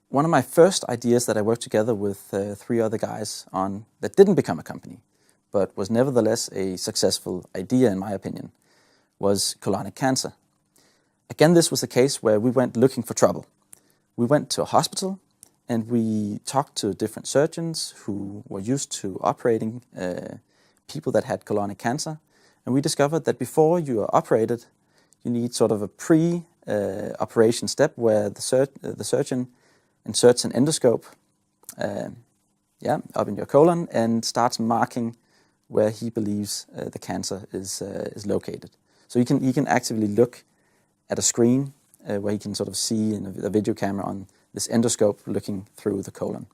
one of my first ideas that I worked together with 3 other guys on that didn't become a company, but was nevertheless a successful idea in my opinion, was colonic cancer. Again, this was a case where we went looking for trouble. We went to a hospital and we talked to different surgeons who were used to operating people that had colonic cancer. And we discovered that before you are operated, you need sort of a pre-operation step where the surgeon inserts an endoscope up in your colon and starts marking where he believes the cancer is located. So he can actively look at a screen where he can sort of see in a video camera on this endoscope looking through the colon.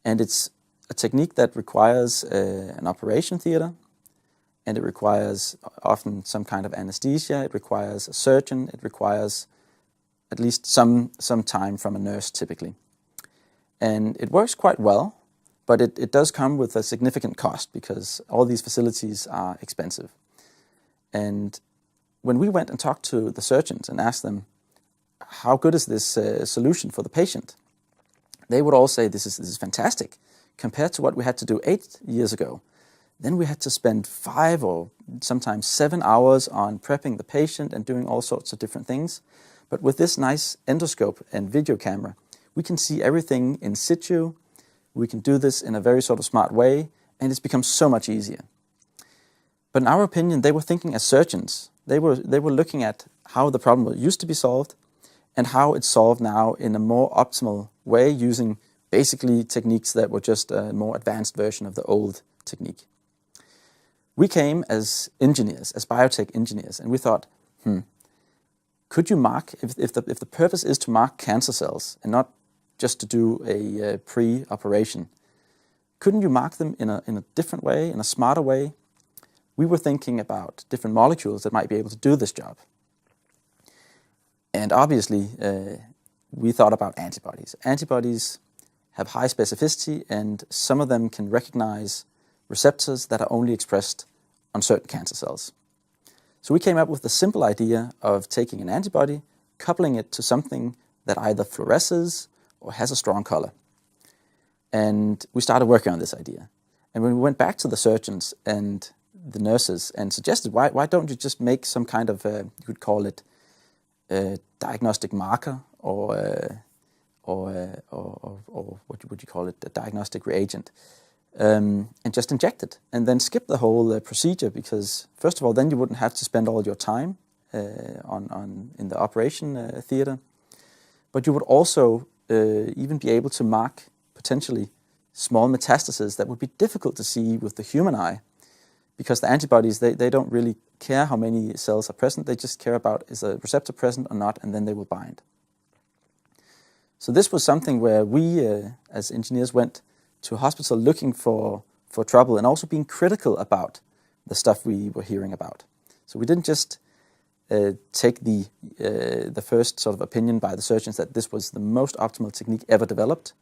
And it's a technique that requires an operation theater, and it requires often some kind of anesthesia, it requires a surgeon, it requires at least some time from a nurse typically. And it works quite well, but it does come with a significant cost because all these facilities are expensive. And when we went and talked to the surgeons and asked them, how good is this solution for the patient? They would all say, this is fantastic. Compared to what we had to do 8 years ago, then we had to spend 5 or sometimes 7 hours on prepping the patient and doing all sorts of different things. But with this nice endoscope and video camera, we can see everything in situ. We can do this in a very sort of smart way, and it's become so much easier. But in our opinion, they were thinking as surgeons. They were looking at how the problem used to be solved and how it's solved now in a more optimal way using basically techniques that were just a more advanced version of the old technique. We came as engineers, as biotech engineers, and we thought, could you mark, if the purpose is to mark cancer cells and not just to do a pre-operation, couldn't you mark them in a different way, in a smarter way? We were thinking about different molecules that might be able to do this job. And obviously, we thought about antibodies. Antibodies have high specificity, and some of them can recognize receptors that are only expressed on certain cancer cells. So we came up with the simple idea of taking an antibody, coupling it to something that either fluoresces or has a strong color. And we started working on this idea. And when we went back to the surgeons and the nurses and suggested, why don't you just make some kind of, you could call it a diagnostic marker or what would you call it, a diagnostic reagent, and just inject it and then skip the whole procedure, because first of all, then you wouldn't have to spend all your time in the operation theater, but you would also even be able to mark potentially small metastases that would be difficult to see with the human eye, because the antibodies, they don't really care how many cells are present, they just care about is a receptor present or not, and then they will bind. So this was something where we, as engineers, went to a hospital looking for trouble and also being critical about the stuff we were hearing about. So we didn't just take the first sort of opinion by the surgeons that this was the most optimal technique ever developed.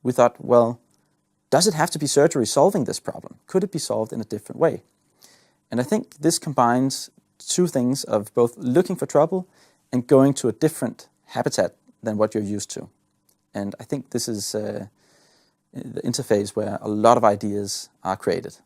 We thought, well, does it have to be surgery solving this problem? Could it be solved in a different way? And I think this combines 2 things of both looking for trouble and going to a different habitat than what you're used to. And I think this is the interface where a lot of ideas are created.